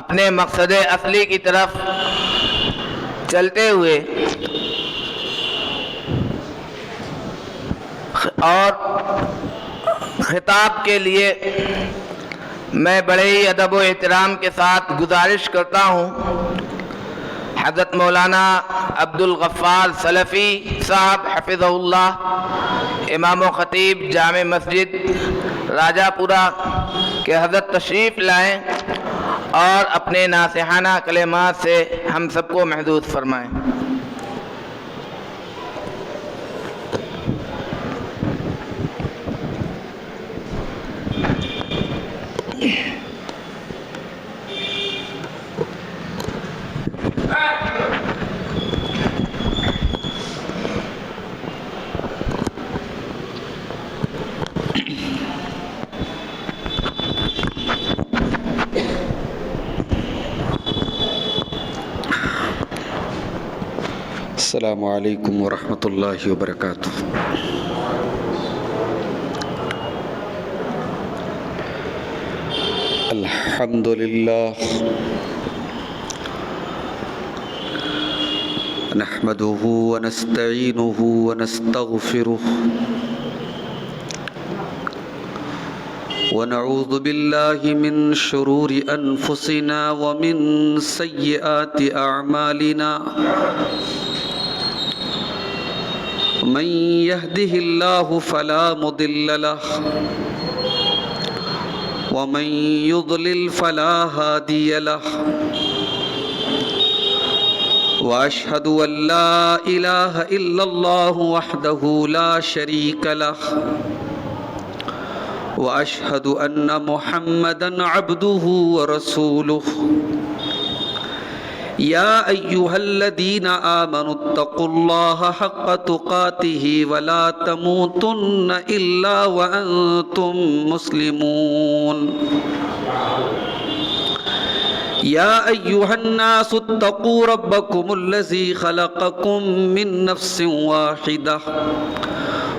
اپنے مقصد اصلی کی طرف چلتے ہوئے اور خطاب کے لیے میں بڑے ہی ادب و احترام کے ساتھ گزارش کرتا ہوں حضرت مولانا عبد الغفار سلفی صاحب حفظہ اللہ، امام و خطیب جامع مسجد راجہ پورہ کہ حضرت تشریف لائیں اور اپنے ناصحانہ کلمات سے ہم سب کو محظوظ فرمائیں۔ السلام علیکم ورحمۃ اللہ وبرکاتہ۔ الحمد للہ نحمده ونستعینه ونستغفره ونعوذ باللہ من شرور انفسنا ومن سیئات اعمالنا، من يهده الله فلا مضل له ومن يضلل فلا هادي له، وأشهد أن لا إله إلا الله وحده لا شريك له، وأشهد أن محمدًا عبده ورسوله۔ يا أيها الذين آمنوا اتقوا الله حق تقاته ولا تموتن إلا وأنتم مسلمون۔ يا أيها الناس اتقوا ربكم الذي خلقكم من نفس واحدة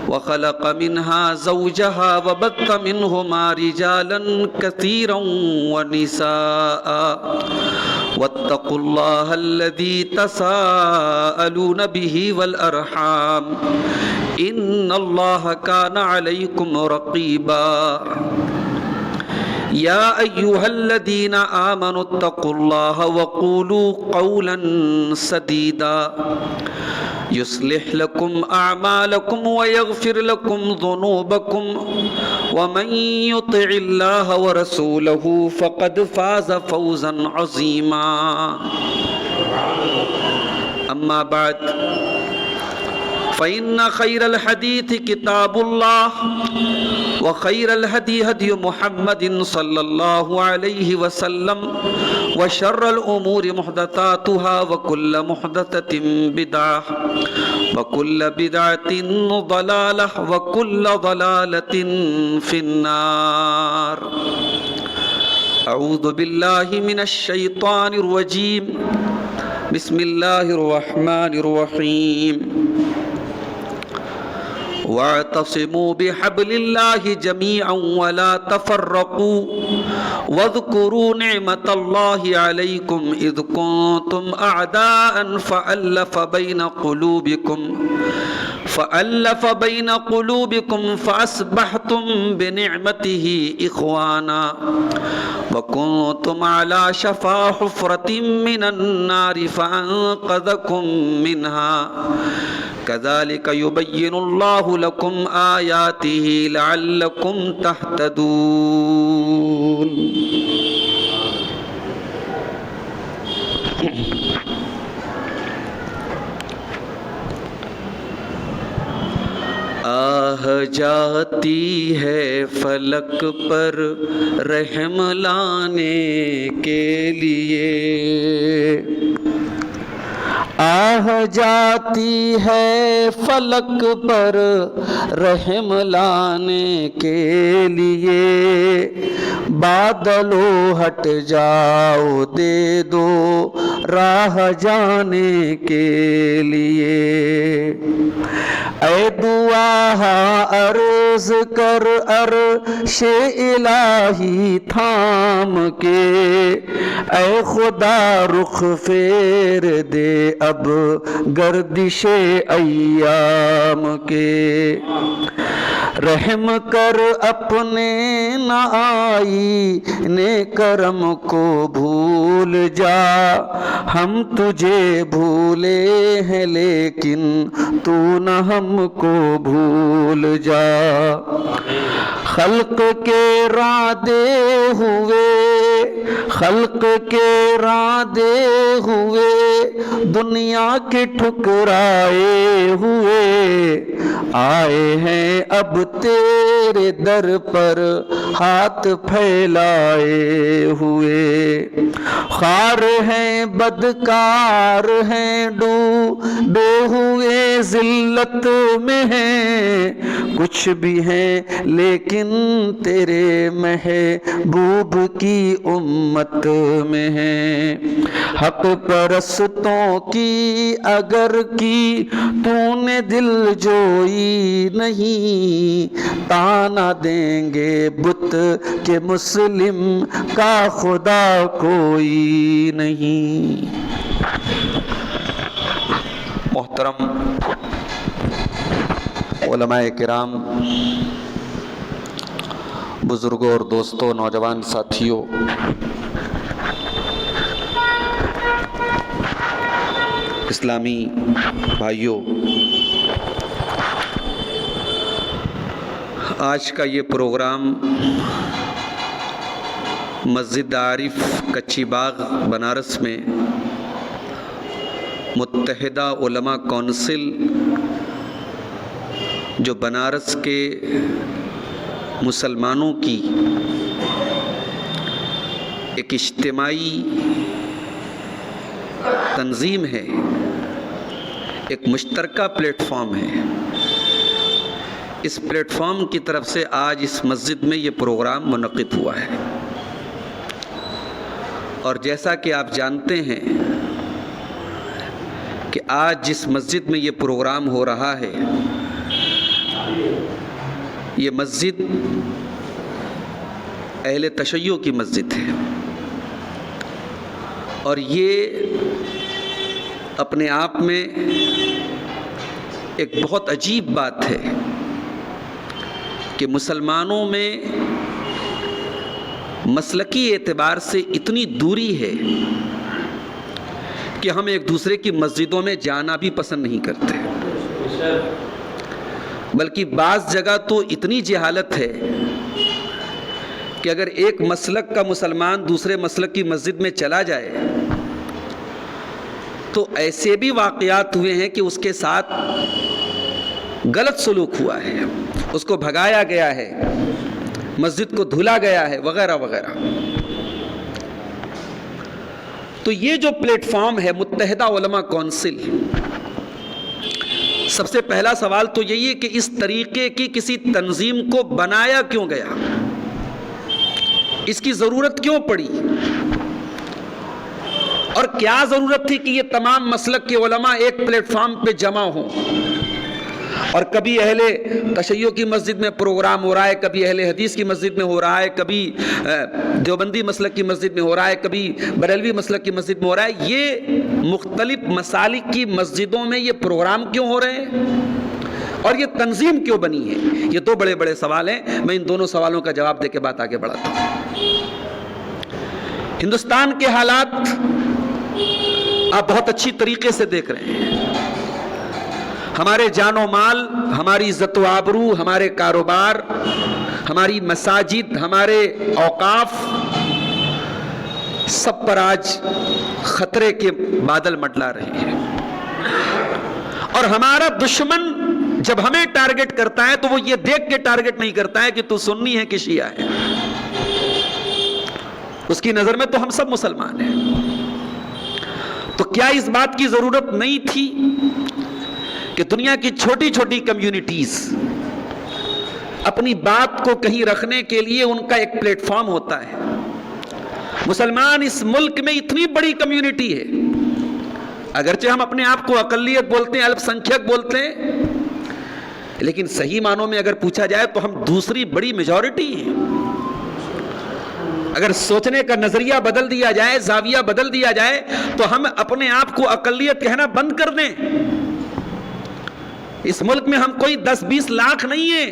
وخلق منها زوجها وبث منهما رجالا كثيرا ونساء، واتقوا الله الذي تساءلون به والأرحام إن الله كان عليكم رقيبا۔ يا أيها الذين آمنوا اتقوا الله وقولوا قولا سديدا يصلح لكم أعمالكم ويغفر لكم ذنوبكم، ومن يطع الله ورسوله فقد فاز فوزا عظيما۔ أما بعد، فإن خير الحديث كتاب الله، وخير الهدي هدي محمد صلى الله عليه وسلم، وشر الأمور محدثاتها، وكل محدثة بدعة، وكل بدعة ضلالة، وكل ضلالة في النار۔ أعوذ بالله من الشيطان الرجيم، بسم الله الرحمن الرحيم۔ واعتصموا بحبل الله جميعا ولا تفرقوا، واذكروا نعمة الله عليكم إذ كنتم أعداء فألف بين قلوبكم فأصبحتم بنعمته إخوانا، وكنتم على شفا حفرة من النار فأنقذكم منها، كذلك يبين الله لكم آياته لعلكم تهتدون۔ آہ جاتی ہے فلک پر رحم لانے کے لیے، آہ جاتی ہے فلک پر رحم لانے کے لیے، بادلو ہٹ جاؤ دے دو راہ جانے کے لیے۔ اے دعا عرض کر عرش الہی تھام کے، اے خدا رخ پھیر دے اب گردش ایام کے۔ رحم کر اپنے نہ آئی نے کرم کو بھول جا، ہم تجھے بھولے ہیں لیکن تو نہ ہم کو بھول جا۔ خلق کے رادے ہوئے، خلق کے رادے ہوئے، دنیا کے ٹھکرائے ہوئے، آئے ہیں اب تیرے در پر ہاتھ پھیلائے ہوئے۔ خوار ہیں بدکار ہیں ڈوبے ہوئے ذلت میں ہیں، کچھ بھی ہیں لیکن تیرے محبوب کی امت میں ہیں۔ حق پرستوں کی اگر کی تو نے دل جوئی نہیں، تانا دیں گے بت کہ مسلم کا خدا کوئی نہیں۔ محترم علماء کرام، بزرگوں اور دوستوں، نوجوان ساتھیوں، اسلامی بھائیوں، آج کا یہ پروگرام مسجد عارف کچی باغ بنارس میں متحدہ علماء کونسل جو بنارس کے مسلمانوں کی ایک اجتماعی تنظیم ہے، ایک مشترکہ پلیٹ فارم ہے، اس پلیٹ فارم کی طرف سے آج اس مسجد میں یہ پروگرام منعقد ہوا ہے۔ اور جیسا کہ آپ جانتے ہیں کہ آج جس مسجد میں یہ پروگرام ہو رہا ہے، یہ مسجد اہل تشیع کی مسجد ہے، اور یہ اپنے آپ میں ایک بہت عجیب بات ہے کہ مسلمانوں میں مسلکی اعتبار سے اتنی دوری ہے کہ ہم ایک دوسرے کی مسجدوں میں جانا بھی پسند نہیں کرتے، بلکہ بعض جگہ تو اتنی جہالت ہے کہ اگر ایک مسلک کا مسلمان دوسرے مسلک کی مسجد میں چلا جائے تو ایسے بھی واقعات ہوئے ہیں کہ اس کے ساتھ غلط سلوک ہوا ہے، اس کو بھگایا گیا ہے، مسجد کو دھلا گیا ہے، وغیرہ وغیرہ۔ تو یہ جو پلیٹ فارم ہے متحدہ علماء کونسل، سب سے پہلا سوال تو یہی ہے کہ اس طریقے کی کسی تنظیم کو بنایا کیوں گیا، اس کی ضرورت کیوں پڑی، اور کیا ضرورت تھی کہ یہ تمام مسلک کے علماء ایک پلیٹ فارم پہ جمع ہوں، اور کبھی اہل تشیع کی مسجد میں پروگرام ہو رہا ہے، کبھی اہل حدیث کی مسجد میں ہو رہا ہے، کبھی دیوبندی مسلک کی مسجد میں ہو رہا ہے، کبھی بریلوی مسلک کی مسجد میں ہو رہا ہے۔ یہ مختلف مسالک کی مسجدوں میں یہ پروگرام کیوں ہو رہے ہیں اور یہ تنظیم کیوں بنی ہے؟ یہ دو بڑے بڑے سوال ہیں، میں ان دونوں سوالوں کا جواب دے کے بات آگے بڑھاتا ہوں۔ ہندوستان کے حالات آپ بہت اچھی طریقے سے دیکھ رہے ہیں، ہمارے جان و مال، ہماری عزت و آبرو، ہمارے کاروبار، ہماری مساجد، ہمارے اوقاف، سب پر آج خطرے کے بادل منڈلا رہے ہیں، اور ہمارا دشمن جب ہمیں ٹارگٹ کرتا ہے تو وہ یہ دیکھ کے ٹارگٹ نہیں کرتا ہے کہ تو سنی ہے کہ شیعہ ہے، اس کی نظر میں تو ہم سب مسلمان ہیں۔ تو کیا اس بات کی ضرورت نہیں تھی کہ دنیا کی چھوٹی چھوٹی کمیونٹیز اپنی بات کو کہیں رکھنے کے لیے ان کا ایک پلیٹ فارم ہوتا ہے؟ مسلمان اس ملک میں اتنی بڑی کمیونٹی ہے، اگرچہ ہم اپنے آپ کو اقلیت بولتے ہیں، الپ سنکھیک بولتے ہیں، لیکن صحیح معنوں میں اگر پوچھا جائے تو ہم دوسری بڑی میجورٹی ہیں۔ اگر سوچنے کا نظریہ بدل دیا جائے، زاویہ بدل دیا جائے، تو ہم اپنے آپ کو اقلیت کہنا بند کر دیں۔ اس ملک میں ہم کوئی 10-20 لاکھ نہیں ہیں،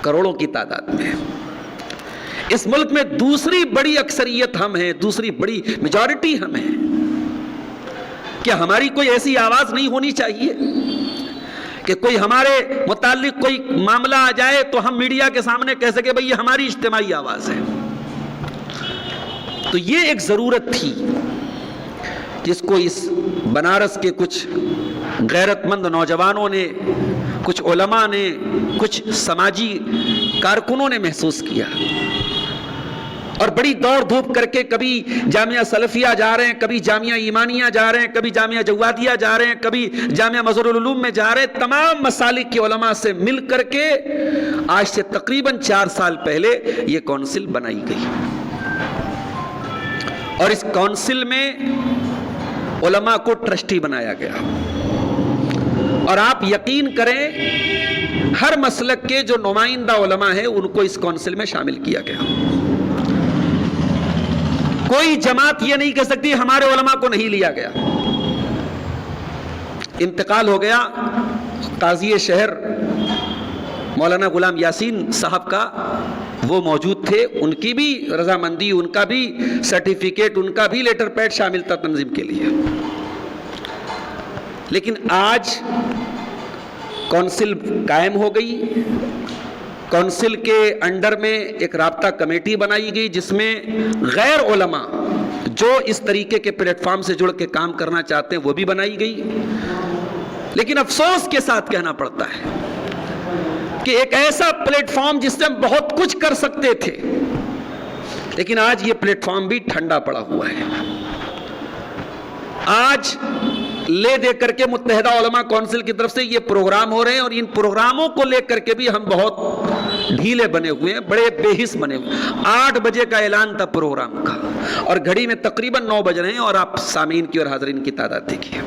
کروڑوں کی تعداد میں۔ اس ملک میں دوسری بڑی اکثریت ہم ہیں، دوسری بڑی میجورٹی ہم ہیں۔ کیا ہماری کوئی ایسی آواز نہیں ہونی چاہیے کہ کوئی ہمارے متعلق کوئی معاملہ آ جائے تو ہم میڈیا کے سامنے کہہ سکے بھئی یہ ہماری اجتماعی آواز ہے؟ تو یہ ایک ضرورت تھی جس کو اس بنارس کے کچھ غیرت مند نوجوانوں نے، کچھ علماء نے، کچھ سماجی کارکنوں نے محسوس کیا، اور بڑی دوڑ دھوپ کر کے کبھی جامعہ سلفیہ جا رہے ہیں، کبھی جامعہ ایمانیہ جا رہے ہیں، کبھی جامعہ جوادیہ جا رہے ہیں، کبھی جامعہ مظہر العلوم میں جا رہے ہیں، تمام مسالک کے علماء سے مل کر کے آج سے تقریباً 4 سال پہلے یہ کونسل بنائی گئی، اور اس کونسل میں علماء کو ٹرسٹی بنایا گیا، اور آپ یقین کریں ہر مسلک کے جو نمائندہ علماء ہیں ان کو اس کونسل میں شامل کیا گیا۔ کوئی جماعت یہ نہیں کہہ سکتی ہمارے علماء کو نہیں لیا گیا۔ انتقال ہو گیا قاضی شہر مولانا غلام یاسین صاحب کا، وہ موجود تھے، ان کی بھی رضامندی، ان کا بھی سرٹیفکیٹ، ان کا بھی لیٹر پیڈ شامل تھا تنظیم کے لیے۔ لیکن آج کونسل قائم ہو گئی، کونسل کے انڈر میں ایک رابطہ کمیٹی بنائی گئی جس میں غیر علماء جو اس طریقے کے پلیٹ فارم سے جڑ کے کام کرنا چاہتے ہیں وہ بھی بنائی گئی۔ لیکن افسوس کے ساتھ کہنا پڑتا ہے کہ ایک ایسا پلیٹ فارم جس سے ہم بہت کچھ کر سکتے تھے، لیکن آج یہ پلیٹ فارم بھی ٹھنڈا پڑا ہوا ہے۔ آج لے دے کر کے متحدہ علماء کونسل کی طرف سے یہ پروگرام ہو رہے ہیں، اور ان پروگراموں کو لے کر کے بھی ہم بہت ڈھیلے بنے ہوئے ہیں، بڑے بے حس بنے ہوئے ہیں۔ 8 بجے کا اعلان تھا پروگرام کا، اور گھڑی میں تقریباً 9 بج رہے ہیں، اور آپ سامعین کی اور حاضرین کی تعداد دیکھیے۔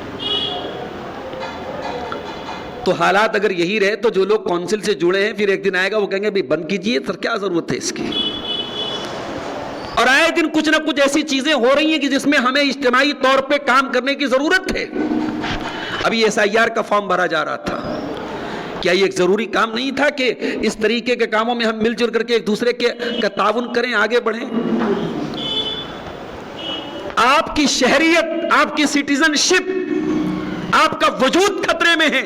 تو حالات اگر یہی رہے تو جو لوگ کونسل سے جڑے ہیں پھر ایک دن آئے گا وہ کہیں گے بھی بند کیجئے، سر کیا ضرورت ہے اس کی؟ اور آئے دن کچھ نہ کچھ ایسی چیزیں ہو رہی ہیں کہ جس میں ہمیں اجتماعی طور پہ کام کرنے کی ضرورت ہے۔ ابھی SIR کا فارم بھرا جا رہا تھا، کیا یہ ایک ضروری کام نہیں تھا کہ اس طریقے کے کاموں میں ہم مل جل کر کے ایک دوسرے کا تعاون کریں، آگے بڑھیں؟ آپ کی شہریت، آپ کی سٹیزن شپ، آپ کا وجود خطرے میں ہے،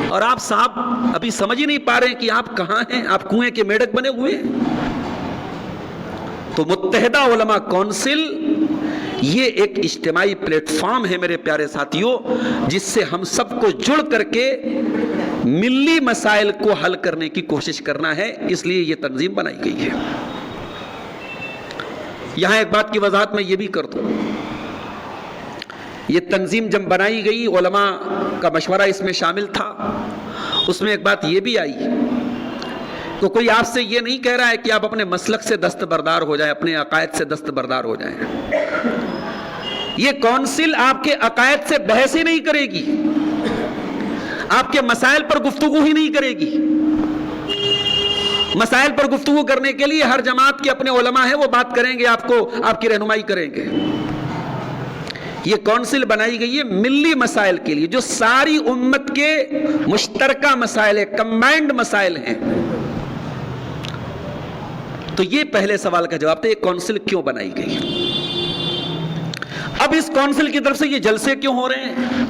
اور آپ صاحب ابھی سمجھ ہی نہیں پا رہے کہ آپ کہاں ہیں، آپ کنویں کے میڈک بنے ہوئے ہیں۔ تو متحدہ علماء کونسل یہ ایک اجتماعی پلیٹ فارم ہے میرے پیارے ساتھیوں، جس سے ہم سب کو جڑ کر کے ملی مسائل کو حل کرنے کی کوشش کرنا ہے، اس لیے یہ تنظیم بنائی گئی ہے۔ یہاں ایک بات کی وضاحت میں یہ بھی کر دوں، یہ تنظیم جب بنائی گئی علماء کا مشورہ اس میں شامل تھا، اس میں ایک بات یہ بھی آئی تو کوئی آپ سے یہ نہیں کہہ رہا ہے کہ آپ اپنے مسلک سے دستبردار ہو جائیں، اپنے عقائد سے دستبردار ہو جائیں۔ یہ کونسل آپ کے عقائد سے بحث ہی نہیں کرے گی، آپ کے مسائل پر گفتگو ہی نہیں کرے گی۔ مسائل پر گفتگو کرنے کے لیے ہر جماعت کے اپنے علماء ہیں، وہ بات کریں گے، آپ کو آپ کی رہنمائی کریں گے۔ یہ کونسل بنائی گئی ہے ملی مسائل کے لیے، جو ساری امت کے مشترکہ مسائل ہیں، کمبائنڈ مسائل ہیں۔ تو یہ پہلے سوال کا جواب تھا، یہ کونسل کیوں بنائی گئی؟ اب اس کونسل کی طرف سے یہ جلسے کیوں ہو رہے ہیں؟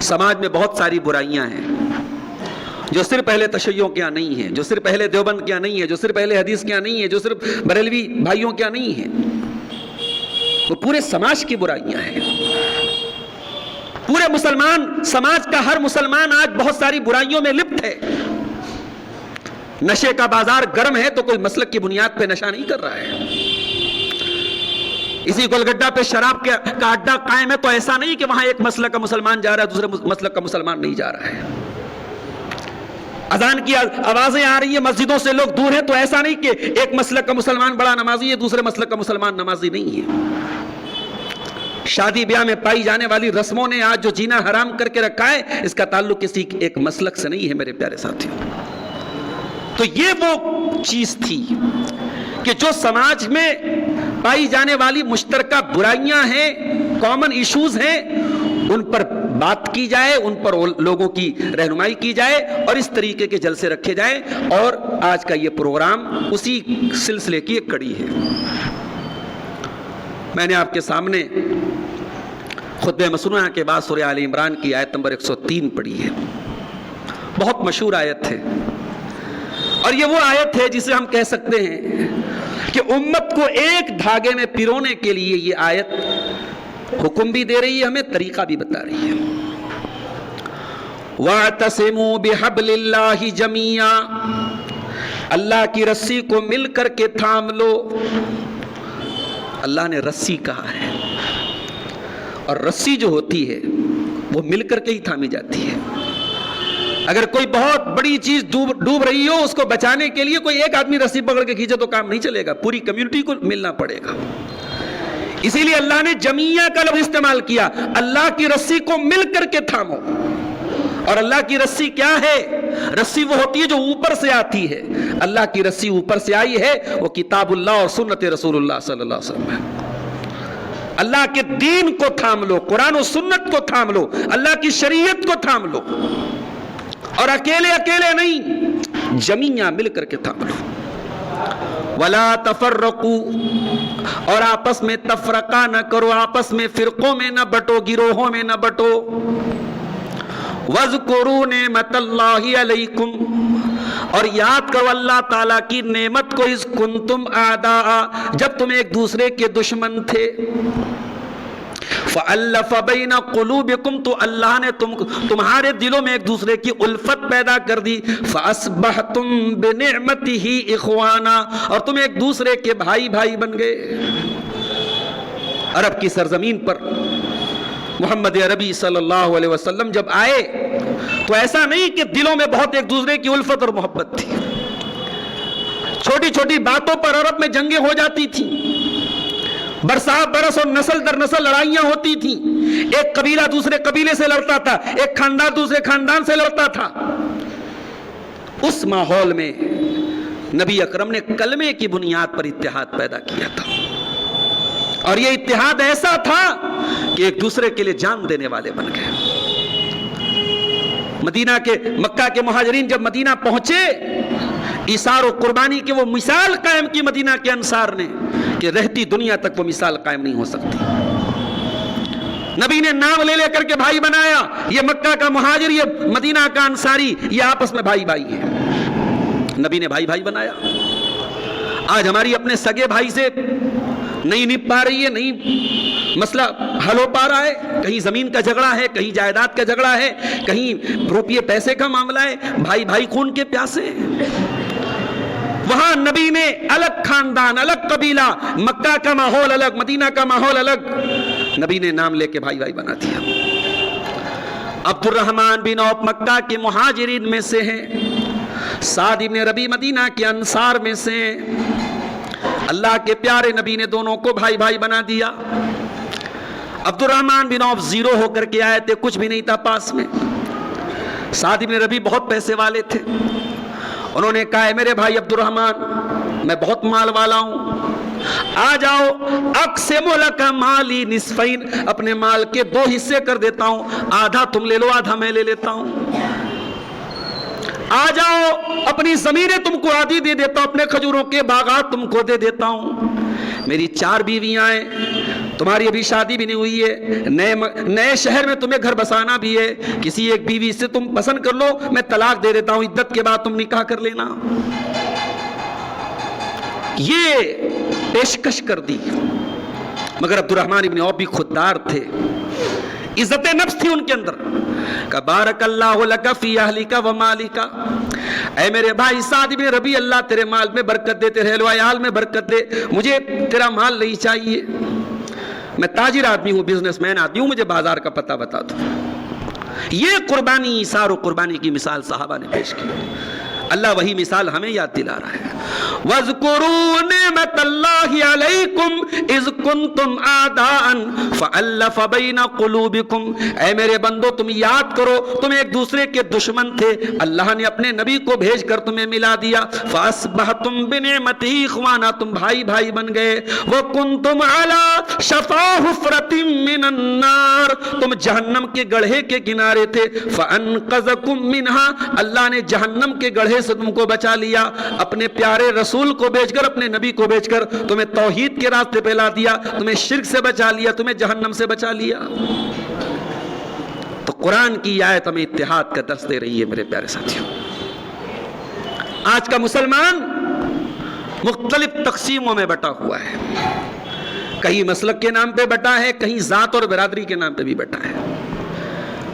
سماج میں بہت ساری برائیاں ہیں جو صرف اہل تشیع کے یہاں نہیں ہیں، جو صرف اہل دیوبند کے یہاں نہیں ہے، جو صرف اہل حدیث کے یہاں نہیں ہے، جو صرف بریلوی بھائیوں کے یہاں نہیں ہے، وہ پورے سماج کی برائیاں ہیں۔ پورے مسلمان سماج کا ہر مسلمان آج بہت ساری برائیوں میں لپت ہے۔ نشے کا بازار گرم ہے تو کوئی مسلک کی بنیاد پہ نشہ نہیں کر رہا ہے۔ اسی گولگڈہ پہ شراب کا اڈا قائم ہے تو ایسا نہیں کہ وہاں ایک مسلک کا مسلمان جا رہا ہے دوسرے مسلک کا مسلمان نہیں جا رہا ہے. اذان کی آوازیں آ رہی ہیں, مسجدوں سے لوگ دور ہیں تو ایسا نہیں کہ ایک مسلک کا مسلمان بڑا نمازی ہے دوسرے مسلک کا مسلمان نمازی نہیں ہے. شادی بیاہ میں پائی جانے والی رسموں نے آج جو جینا حرام کر کے رکھا ہے اس کا تعلق کسی ایک مسلک سے نہیں ہے میرے پیارے ساتھیوں. تو یہ وہ چیز تھی کہ جو سماج میں پائی جانے والی مشترکہ برائیاں ہیں, کامن ایشوز ہیں, ان پر بات کی جائے, ان پر لوگوں کی رہنمائی کی جائے اور اس طریقے کے جلسے رکھے جائیں. اور آج کا یہ پروگرام اسی سلسلے کی ایک کڑی ہے. میں نے آپ کے سامنے خطبہ مسنونہ کے بعد سورہ آل عمران کی آیت نمبر 103 پڑھی ہے. بہت مشہور آیت ہے اور یہ وہ آیت ہے جسے ہم کہہ سکتے ہیں کہ امت کو ایک دھاگے میں پیرونے کے لیے یہ آیت حکم بھی دے رہی ہے, ہمیں طریقہ بھی بتا رہی ہے. وَاعْتَصِمُوا بِحَبْلِ اللَّهِ جَمِيعًا, اللہ کی رسی کو مل کر کے تھام لو. اللہ نے رسی کہا ہے اور رسی جو ہوتی ہے وہ مل کر کے ہی تھامی جاتی ہے. اگر کوئی بہت بڑی چیز ڈوب رہی ہو اس کو بچانے کے لیے کوئی ایک آدمی رسی پکڑ کے کھینچے تو کام نہیں چلے گا, پوری کمیونٹی کو ملنا پڑے گا. اسی لیے اللہ نے جمیعہ کا لفظ استعمال کیا, اللہ کی رسی کو مل کر کے تھامو. اور اللہ کی رسی کیا ہے؟ رسی وہ ہوتی ہے جو اوپر سے آتی ہے. اللہ کی رسی اوپر سے آئی ہے, وہ کتاب اللہ اور سنت رسول اللہ صلی اللہ علیہ وسلم ہے. اللہ کے دین کو تھام لو, قرآن و سنت کو تھام لو, اللہ کی شریعت کو تھام لو, اور اکیلے نہیں, جمیعہ مل کر کے تھام لو. وَلَا تَفَرَّقُوا, اور آپس میں تفرقہ نہ کرو, آپس میں فرقوں میں نہ بٹو, گروہوں میں نہ بٹو. وَاذْكُرُوا نِعْمَتَ اللَّهِ عَلَيْكُمْ, اور یاد کرو اللہ تعالیٰ کی نعمت کو, اِذْ كُنْتُمْ أَعْدَاءً, جب تم ایک دوسرے کے دشمن تھے. فَأَلَّفَ بَيْنَ قُلُوبِكُمْ, تو اللہ نے تمہارے دلوں میں ایک دوسرے کی الفت پیدا کر دی. فَأَصْبَحْتُمْ بِنِعْمَتِهِ إِخْوَانًا, اور تم ایک دوسرے کے بھائی بن گئے. عرب کی سرزمین پر محمد عربی صلی اللہ علیہ وسلم جب آئے تو ایسا نہیں کہ دلوں میں بہت ایک دوسرے کی الفت اور محبت تھی. چھوٹی چھوٹی باتوں پر عرب میں جنگیں ہو جاتی تھیں, برس اور نسل در نسل لڑائیاں ہوتی تھیں. ایک قبیلہ دوسرے قبیلے سے لڑتا تھا, ایک خاندان دوسرے خاندان سے لڑتا تھا. اس ماحول میں نبی اکرم نے کلمے کی بنیاد پر اتحاد پیدا کیا تھا, اور یہ اتحاد ایسا تھا کہ ایک دوسرے کے لیے جان دینے والے بن گئے. مکہ کے مہاجرین جب مدینہ پہنچے, ایثار و قربانی کی وہ مثال قائم کی مدینہ کے انصار نے کہ رہتی دنیا تک وہ مثال قائم نہیں ہو سکتی. نبی نے نام لے کر کے بھائی بنایا, یہ مکہ کا مہاجر, یہ مدینہ کا انصاری, یہ آپس میں بھائی ہیں. نبی نے بھائی بنایا. آج ہماری اپنے سگے بھائی سے نہیں نپ پا رہی ہے, نہیں مسئلہ حل ہو پا رہا ہے. کہیں زمین کا جھگڑا ہے, کہیں جائیداد کا جھگڑا ہے, کہیں روپیے پیسے کا معاملہ ہے. بھائی خون کے پیاسے. وہاں نبی نے الگ خاندان, الگ قبیلہ, مکہ کا ماحول الگ, مدینہ کا ماحول الگ, نبی نے نام لے کے بھائی بنا دیا. عبد الرحمن بن عوف مکہ کے مہاجرین میں سے ہیں, سعد بن ربیع مدینہ کے انصار میں سے ہیں. اللہ کے پیارے نبی نے دونوں کو بھائی بنا دیا. عبد الرحمن بن عوف زیرو ہو کر کے آئے تھے, کچھ بھی نہیں تھا پاس میں. سعد بن ربیع بہت پیسے والے تھے. انہوں نے کہا, میرے بھائی عبد الرحمن, میں بہت مال والا ہوں, آ جاؤ, اقسم لک مالی نصفین, اپنے مال کے 2 حصے کر دیتا ہوں, آدھا تم لے لو, آدھا میں لے لیتا ہوں. آ جاؤ, اپنی زمینیں تم کو آدھی دے دیتا ہوں, اپنے کھجوروں کے باغات تم کو دے دیتا ہوں. میری 4 بیویاں ہیں, تمہاری ابھی شادی بھی نہیں ہوئی ہے, نئے شہر میں تمہیں گھر بسانا بھی ہے, کسی ایک بیوی سے تم پسند کر لو, میں طلاق دے دیتا ہوں, عدت کے بعد تم نکاح کر لینا. یہ پیشکش کر دی. مگر عبد الرحمن ابن عوف بھی خوددار تھے, عزت نفس تھی ان کے اندر. کہ بارک اللہ لک فی اہلک و مالک, اے میرے بھائی سعد بن ربیع, اللہ تیرے مال میں برکت دے, تیرے اہل و عیال میں برکت دے, مجھے تیرا مال نہیں چاہیے. میں تاجر آدمی ہوں، بزنس مین آدمی ہوں، مجھے بازار کا پتہ بتا دو. یہ قربانی، ایثار و قربانی کی مثال صحابہ نے پیش کی. اللہ وہی مثال ہمیں یاد دلا رہا ہے. وَاذْكُرُوا نِعْمَةَ اللَّهِ عَلَيْكُمْ اِذْ كُنْتُمْ أَعْدَاءً فَأَلَّفَ بَيْنَ قُلُوبِكُمْ. اے میرے بندو تم یاد کرو تم ایک دوسرے کے دشمن تھے، اللہ نے اپنے نبی کو بھیج کر تمہیں ملا دیا. فَأَصْبَحْتُمْ بِنِعْمَتِهِ إِخْوَانًا، تم بھائی بھائی بن گئے. وَكُنْتُمْ عَلَى شَفَا حُفْرَةٍ مِّنَ النَّارِ، تم جہنم کے گڑھے کے کنارے تھے. فَأَنْقَذَكُم مِّنْهَا، اللہ نے جہنم کے گڑھے سے تم کو بچا لیا. اپنے پیارے رسول کو بھیج کر، اپنے نبی کو بھیج کر تمہیں توحید کے راستے پہ لا دیا، تمہیں شرک سے بچا لیا، تمہیں جہنم سے بچا لیا. تو قرآن کی آیت ہمیں اتحاد کا درس دے رہی ہے میرے پیارے ساتھیوں. آج کا مسلمان مختلف تقسیموں میں بٹا ہوا ہے، کہیں مسلک کے نام پہ بٹا ہے، کہیں ذات اور برادری کے نام پہ بھی بٹا ہے.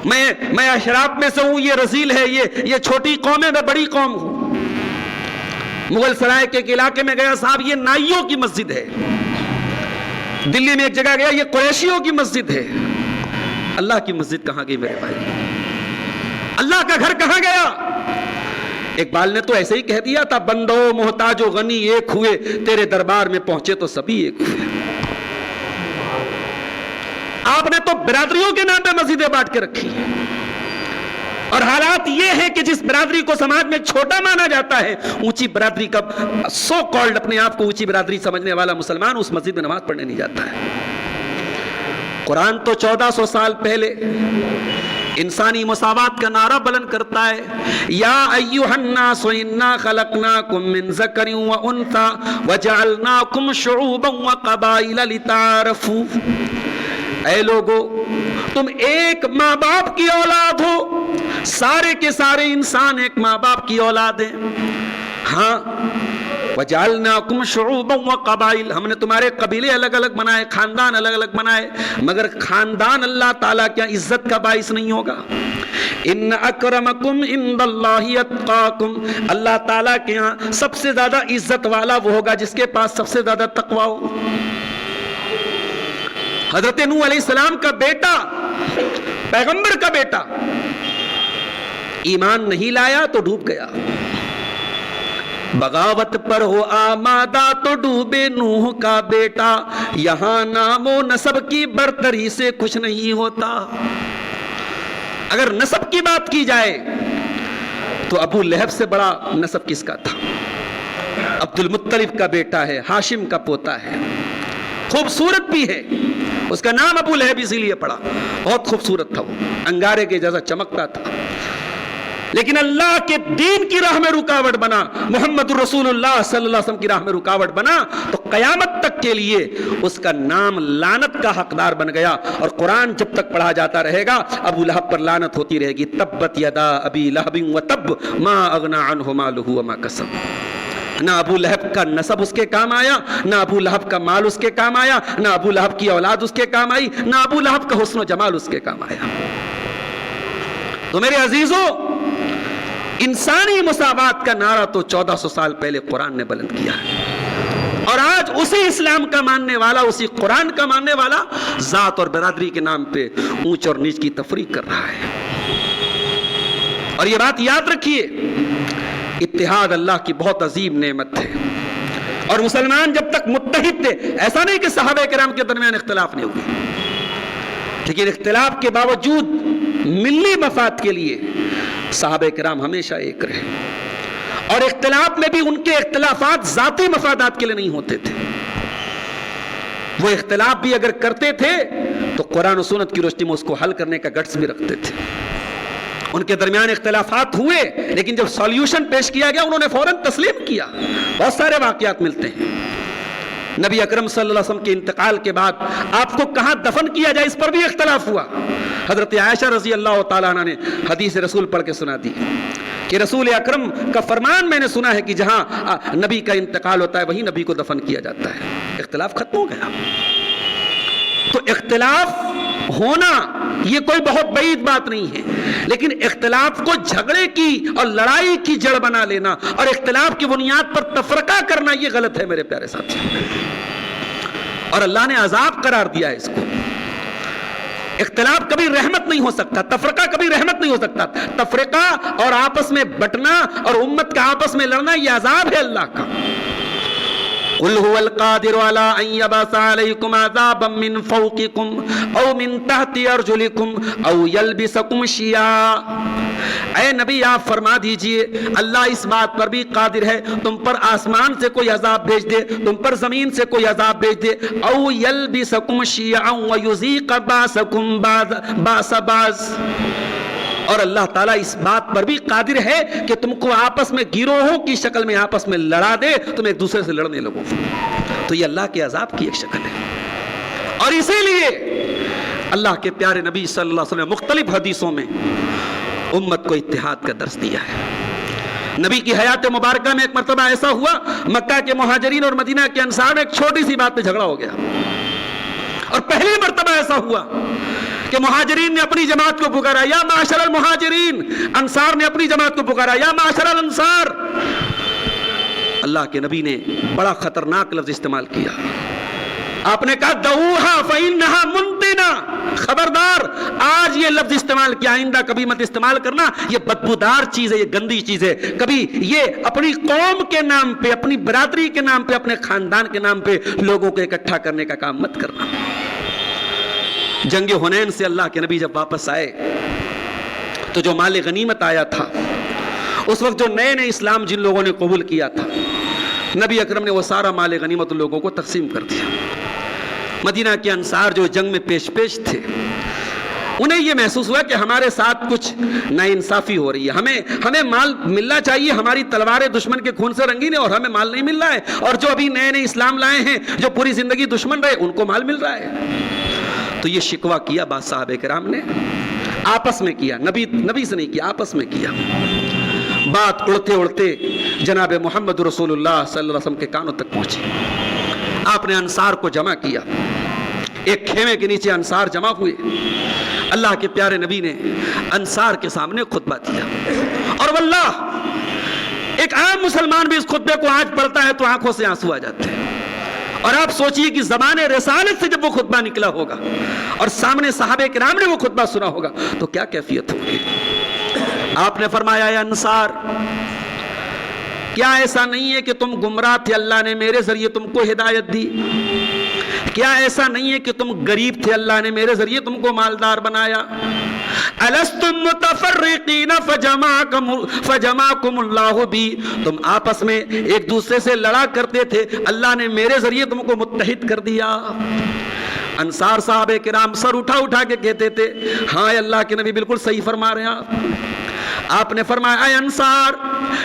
میں اشراف میں سے ہوں، یہ رذیل ہے، یہ چھوٹی قوم ہے، میں بڑی قوم ہوں. مغل سرائے کے ایک علاقے میں گیا، صاحب یہ نائیوں کی مسجد ہے. دلی میں ایک جگہ گیا، یہ قریشیوں کی مسجد ہے. اللہ کی مسجد کہاں گئی میرے بھائی؟ اللہ کا گھر کہاں گیا؟ اقبال نے تو ایسے ہی کہہ دیا تھا، بندو محتاج و غنی ایک ہوئے، تیرے دربار میں پہنچے تو سبھی ایک ہوئے. آپ نے تو برادریوں کے نام پہ مسجدیں بانٹ کے رکھی ہیں، اور حالات یہ ہے کہ جس برادری کو سماج میں چھوٹا مانا جاتا ہے، اونچی برادری کا سو کالڈ اپنے آپ کو اونچی برادری سمجھنے والا مسلمان اس مسجد میں نماز پڑھنے نہیں جاتا ہے. قرآن تو 1400 سال پہلے انسانی مساوات کا نعرہ بلند کرتا ہے. یا ایھا الناس انا خلقناکم من ذکر و انثی وجعلناکم شعوبا وقبائل لتعارفوا. اے لوگو، تم ایک ماں باپ کی اولاد ہو، سارے کے سارے انسان ایک ماں باپ کی اولاد ہیں. ہاں، وَجَعَلْنَاكُمْ شُعُوبًا وَقَبَائِلَ، ہم نے تمہارے قبیلے الگ الگ بنائے، خاندان الگ الگ بنائے، مگر خاندان اللہ تعالیٰ کیا عزت کا باعث نہیں ہوگا؟ ان اکرمکم عند اللہ اتقاکم، اللہ تعالیٰ کے ہاں سب سے زیادہ عزت والا وہ ہوگا جس کے پاس سب سے زیادہ تقوی ہو. حضرت نوح علیہ السلام کا بیٹا، پیغمبر کا بیٹا، ایمان نہیں لایا تو ڈوب گیا. بغاوت پر ہو آمادہ تو ڈوبے نوح کا بیٹا، یہاں نام و نسب کی برتری سے کچھ نہیں ہوتا. اگر نسب کی بات کی جائے تو ابو لہب سے بڑا نسب کس کا تھا؟ عبد المطلب کا بیٹا ہے، ہاشم کا پوتا ہے، خوبصورت بھی ہے. اس کا نام ابو لہب اسی لیے پڑا، بہت خوبصورت تھا، وہ انگارے کے جیسا چمکتا تھا. لیکن اللہ کے دین کی راہ میں رکاوٹ بنا، محمد رسول اللہ صلی اللہ علیہ وسلم کی راہ میں رکاوٹ بنا، تو قیامت تک کے لیے اس کا نام لعنت کا حقدار بن گیا. اور قرآن جب تک پڑھا جاتا رہے گا ابو لہب پر لعنت ہوتی رہے گی. تبت یدا ابی لہب وتب ما اغنی عنہ مالہ وما کسب. نہ ابو لہب کا نسب اس کے کام آیا، نہ ابو لہب کا مال اس کے کام آیا، نہ ابو لہب کی اولاد اس کے کام آئی، نہ ابو لہب کا حسن و جمال اس کے کام آیا. تو میرے عزیزوں، انسانی مساوات کا نعرہ تو 1400 سال پہلے قرآن نے بلند کیا ہے، اور آج اسی اسلام کا ماننے والا، اسی قرآن کا ماننے والا ذات اور برادری کے نام پہ اونچ اور نیچ کی تفریق کر رہا ہے. اور یہ بات یاد رکھیے، اتحاد اللہ کی بہت عظیم نعمت ہے، اور مسلمان جب تک متحد تھے، ایسا نہیں کہ صحابہ کرام کے درمیان اختلاف نہیں ہوئے، لیکن اختلاف کے باوجود ملی مفاد کے لیے صحابہ کرام ہمیشہ ایک رہے. اور اختلاف میں بھی ان کے اختلافات ذاتی مفادات کے لیے نہیں ہوتے تھے، وہ اختلاف بھی اگر کرتے تھے تو قرآن و سنت کی روشنی میں اس کو حل کرنے کا گٹس بھی رکھتے تھے. ان کے درمیان اختلافات ہوئے، لیکن جب سولیوشن پیش کیا گیا انہوں نے فوراً تسلیم کیا. بہت سارے واقعات ملتے ہیں. نبی اکرم صلی اللہ علیہ وسلم کے انتقال کے بعد آپ کو کہاں دفن کیا جائے، اس پر بھی اختلاف ہوا. حضرت عائشہ رضی اللہ تعالیٰ عنہ نے حدیث رسول پڑھ کے سنا دی کہ رسول اکرم کا فرمان میں نے سنا ہے کہ جہاں نبی کا انتقال ہوتا ہے وہیں نبی کو دفن کیا جاتا ہے. اختلاف ختم ہو گیا. تو اختلاف ہونا یہ کوئی بہت بعید بات نہیں ہے، لیکن اختلاف کو جھگڑے کی اور لڑائی کی جڑ بنا لینا اور اختلاف کی بنیاد پر تفرقہ کرنا یہ غلط ہے میرے پیارے ساتھی. اور اللہ نے عذاب قرار دیا ہے اس کو. اختلاف کبھی رحمت نہیں ہو سکتا, تفرقہ کبھی رحمت نہیں ہو سکتا. تفرقہ اور آپس میں بٹنا اور امت کا آپس میں لڑنا یہ عذاب ہے اللہ کا. قل هو القادر على ان يبعث عليكم عذابا من فوقكم او من تحت ارجلكم او يلبسكم شيعا. اے نبی آپ فرما دیجئے اللہ اس بات پر بھی قادر ہے تم پر آسمان سے کوئی عذاب بھیج دے, تم پر زمین سے کوئی عذاب بھیج دے. او يلبسكم شيعا ويذيق بعضكم بعض بعض. اور اللہ تعالیٰ اس بات پر بھی قادر ہے کہ تم کو آپس میں گروہوں کی شکل میں آپس میں لڑا دے, تم ایک دوسرے سے لڑنے لگو. تو یہ اللہ کے عذاب کی ایک شکل ہے. اور اسی لیے اللہ کے پیارے نبی صلی اللہ علیہ وسلم نے مختلف حدیثوں میں امت کو اتحاد کا درس دیا ہے. نبی کی حیات مبارکہ میں ایک مرتبہ ایسا ہوا, مکہ کے مہاجرین اور مدینہ کے انصار میں ایک چھوٹی سی بات پہ جھگڑا ہو گیا. اور پہلی مرتبہ ایسا ہوا کہ مہاجرین نے اپنی جماعت کو پکارا یا معاشر المہاجرین, انصار نے اپنی جماعت کو پکارا یا معاشر الانصار. اللہ کے نبی نے بڑا خطرناک لفظ استعمال کیا. آپ نے کہا دعوہا فإنہا منتنا, خبردار آج یہ لفظ استعمال کیا, آئندہ کبھی مت استعمال کرنا, یہ بدبودار چیز ہے, یہ گندی چیز ہے. کبھی یہ اپنی قوم کے نام پہ, اپنی برادری کے نام پہ, اپنے خاندان کے نام پہ لوگوں کو اکٹھا کرنے کا کام مت کرنا. جنگ حنین سے اللہ کے نبی جب واپس آئے تو جو مال غنیمت آیا تھا, اس وقت جو نئے نئے اسلام جن لوگوں نے قبول کیا تھا, نبی اکرم نے وہ سارا مال غنیمت لوگوں کو تقسیم کر دیا. مدینہ کے انصار جو جنگ میں پیش تھے, انہیں یہ محسوس ہوا کہ ہمارے ساتھ کچھ ناانصافی ہو رہی ہے, ہمیں مال ملنا چاہیے, ہماری تلواریں دشمن کے خون سے رنگین ہیں اور ہمیں مال نہیں مل رہا ہے, اور جو ابھی نئے نئے اسلام لائے ہیں, جو پوری زندگی دشمن رہے, ان کو مال مل رہا ہے. تو یہ شکوہ کیا بعض صحابہ کرام نے, آپس میں کیا, نبی سے نہیں کیا, آپس میں کیا. بات اڑتے اڑتے جناب محمد رسول اللہ صلی اللہ علیہ وسلم کے کانوں تک پہنچی. آپ نے انصار کو جمع کیا, ایک خیمے کے نیچے انصار جمع ہوئے. اللہ کے پیارے نبی نے انصار کے سامنے خطبہ دیا, اور واللہ ایک عام مسلمان بھی اس خطبے کو آج پڑھتا ہے تو آنکھوں سے آنسو آ جاتے ہیں. اور آپ سوچئے کہ زبان رسالت سے جب وہ خطبہ نکلا ہوگا اور سامنے صحابہ کرام نے وہ خطبہ سنا ہوگا تو کیا کیفیت ہوگی. آپ نے فرمایا اے انصار, کیا ایسا نہیں ہے کہ تم گمراہ تھے, اللہ نے میرے ذریعے تم کو ہدایت دی؟ کیا ایسا نہیں ہے کہ تم غریب تھے, اللہ نے میرے ذریعے تم کو مالدار بنایا؟ الستم متفرقین فجمعکم اللہ بی, تم آپس میں ایک دوسرے سے لڑا کرتے تھے, اللہ نے میرے ذریعے تم کو متحد کر دیا. انصار صحابہ کرام سر اٹھا کے کہتے تھے ہاں اللہ کے نبی بالکل صحیح فرما رہے ہیں. آپ نے فرمایا اے انصار,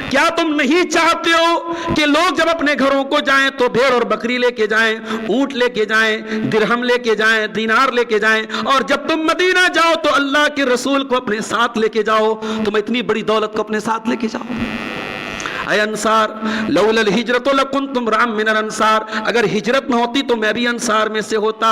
کیا تم نہیں چاہتے ہو کہ لوگ جب اپنے گھروں کو جائیں تو بھیڑ اور بکری لے کے جائیں, اونٹ لے کے جائیں, درہم لے کے جائیں, دینار لے کے جائیں, اور جب تم مدینہ جاؤ تو اللہ کے رسول کو اپنے ساتھ لے کے جاؤ, تم اتنی بڑی دولت کو اپنے ساتھ لے کے جاؤ. اے انصار لولا الہجرت لکنتم رام من الانصار, اگر ہجرت نہ ہوتی تو میں بھی انصار میں سے ہوتا.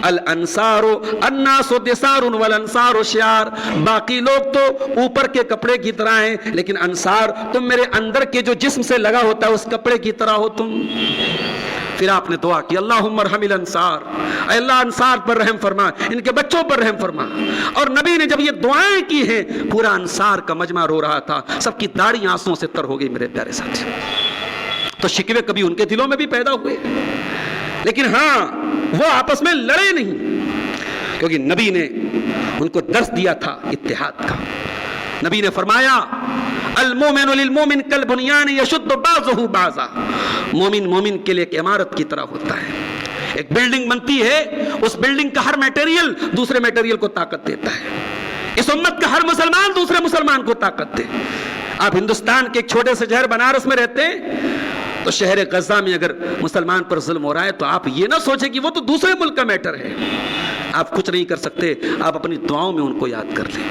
الانصار الناس دثار والانصار شعار, باقی لوگ تو اوپر کے کپڑے کی طرح ہیں, لیکن انصار تم میرے اندر کے جو جسم سے لگا ہوتا ہے اس کپڑے کی طرح ہو تم. پھر آپ نے دعا کی اللہم ارحم الانصار, اے اللہ انصار پر رحم فرما, ان کے بچوں پر رحم فرما. اور نبی نے جب یہ دعائیں کی ہیں پورا انصار کا مجمع رو رہا تھا, سب کی داڑھی آنسوں سے تر ہو گئی میرے پیارے ساتھی. تو شکوے کبھی ان کے دلوں میں بھی پیدا ہوئے, لیکن ہاں وہ آپس میں لڑے نہیں, کیونکہ نبی نے ان کو درس دیا تھا اتحاد کا. نبی نے فرمایا المومن للمومن کالبنیان یشد بعضہ بعضا, مومن کے لیے ایک عمارت کی طرح ہوتا ہے. ایک بلڈنگ بنتی ہے, اس بلڈنگ کا ہر میٹیریل دوسرے میٹیریل کو طاقت دیتا ہے. اس امت کا ہر مسلمان دوسرے مسلمان کو طاقت دے. آپ ہندوستان کے ایک چھوٹے سے شہر بنارس میں رہتے ہیں, تو شہر غزہ میں اگر مسلمان پر ظلم ہو رہا ہے تو آپ یہ نہ سوچیں کہ وہ تو دوسرے ملک کا میٹر ہے. آپ کچھ نہیں کر سکتے, آپ اپنی دعاؤں میں ان کو یاد کر لیں,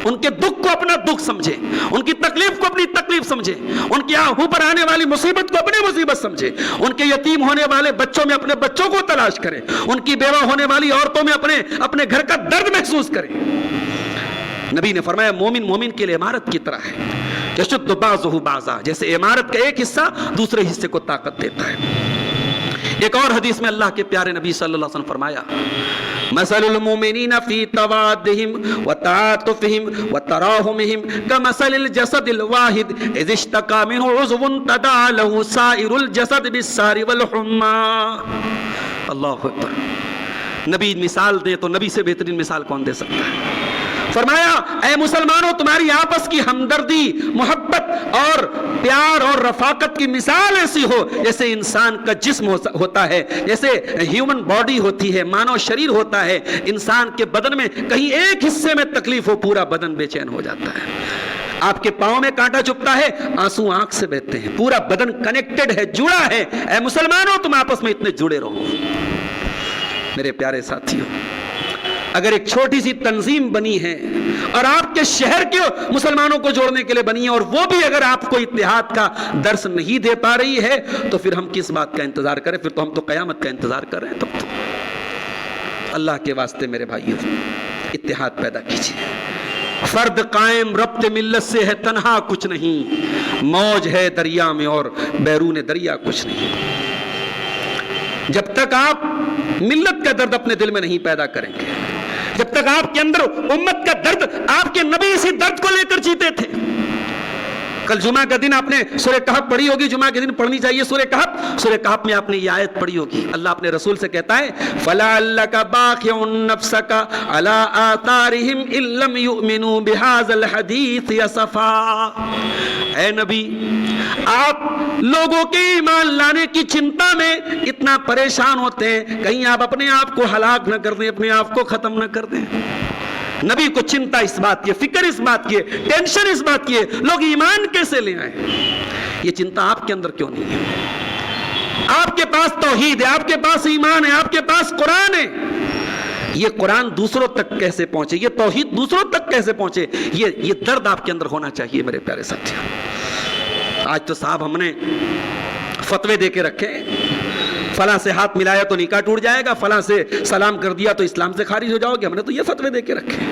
ان کے دکھ کو اپنا دکھ سمجھیں, ان کی تکلیف کو اپنی تکلیف سمجھیں, ان کے اوپر آنے والی مصیبت کو اپنی مصیبت سمجھیں, ان کے یتیم ہونے والے بچوں میں اپنے بچوں کو تلاش کریں, ان کی بیوہ ہونے والی عورتوں میں اپنے گھر کا درد محسوس کریں. نبی نے فرمایا مومن کے لیے عمارت کی طرح ہے, یشد بعضہ بعضا, جیسے عمارت کا ایک حصہ دوسرے حصے کو طاقت دیتا ہے. ایک اور حدیث میں اللہ کے پیارے نبی صلی اللہ علیہ وسلم فرمایا مثل المؤمنین فی توادہم وتعاطفہم وتراحمہم کمثل الجسد الواحد اذ اشتکا منہ عضو تداعی لہ سائر الجسد بالسہر والحمى. اللہ اکبر. نبی مثال دے تو نبی سے بہترین مثال کون دے سکتا ہے؟ فرمایا اے مسلمانوں تمہاری آپس کی ہمدردی محبت اور پیار اور رفاقت کی مثال ایسی ہو جیسے انسان کا جسم ہوتا ہے, جیسے ہیومن باڈی ہوتی ہے, مانو شریر ہوتا ہے. انسان کے بدن میں کہیں ایک حصے میں تکلیف ہو پورا بدن بے چین ہو جاتا ہے. آپ کے پاؤں میں کانٹا چبھتا ہے آنسو آنکھ سے بہتے ہیں, پورا بدن کنیکٹڈ ہے, جڑا ہے. اے مسلمانوں تم آپس میں اتنے جڑے رہو. میرے پیارے ساتھیوں, اگر ایک چھوٹی سی تنظیم بنی ہے اور آپ کے شہر کے مسلمانوں کو جوڑنے کے لیے بنی ہے اور وہ بھی اگر آپ کو اتحاد کا درس نہیں دے پا رہی ہے تو پھر ہم کس بات کا انتظار کریں؟ پھر تو ہم تو قیامت کا انتظار کر رہے ہیں. تب تو اللہ کے واسطے میرے بھائیو اتحاد پیدا کیجیے. فرد قائم ربط ملت سے ہے تنہا کچھ نہیں, موج ہے دریا میں اور بیرون دریا کچھ نہیں. جب تک آپ ملت کا درد اپنے دل میں نہیں پیدا کریں گے, جب تک آپ کے اندر امت کا درد, آپ کے نبی اسی درد کو لے کر جیتے تھے. کل جمعہ کا دن آپ نے سورہ کہف پڑھی ہوگی, جمعہ کے دن پڑھنی چاہیے سورہ کہف. سورہ کہف میں آپ نے یہ آیت پڑھی ہوگی, اللہ اپنے رسول سے کہتا ہے فَلَعَلَّكَ بَاخِعٌ نَفْسَكَ عَلَىٰ آثَارِهِمْ إِن لَّمْ يُؤْمِنُوا بِهَٰذَا الْحَدِيثِ أَسَفًا. اے نبی, آپ لوگوں کے ایمان لانے کی چنتا میں اتنا پریشان ہوتے ہیں کہیں آپ اپنے آپ کو ہلاک نہ کر دیں, اپنے آپ کو ختم نہ کر دیں. نبی کو چنتا اس بات کی, فکر اس بات کی, ٹینشن اس بات کی ہے لوگ ایمان کیسے لے آئیں. یہ چنتا آپ کے اندر کیوں نہیں ہے؟ آپ کے پاس توحید ہے, آپ کے پاس ایمان ہے, آپ کے پاس قرآن ہے. یہ قرآن دوسروں تک کیسے پہنچے, یہ توحید دوسروں تک کیسے پہنچے, یہ درد آپ کے اندر ہونا چاہیے میرے پیارے ساتھیوں. آج تو صاحب ہم نے فتوے دے کے رکھے, فلاں سے ہاتھ ملایا تو نکاح ٹوٹ جائے گا, فلاں سے سلام کر دیا تو اسلام سے خارج ہو جاؤ گے. ہم نے تو یہ فتوے دے کے رکھے.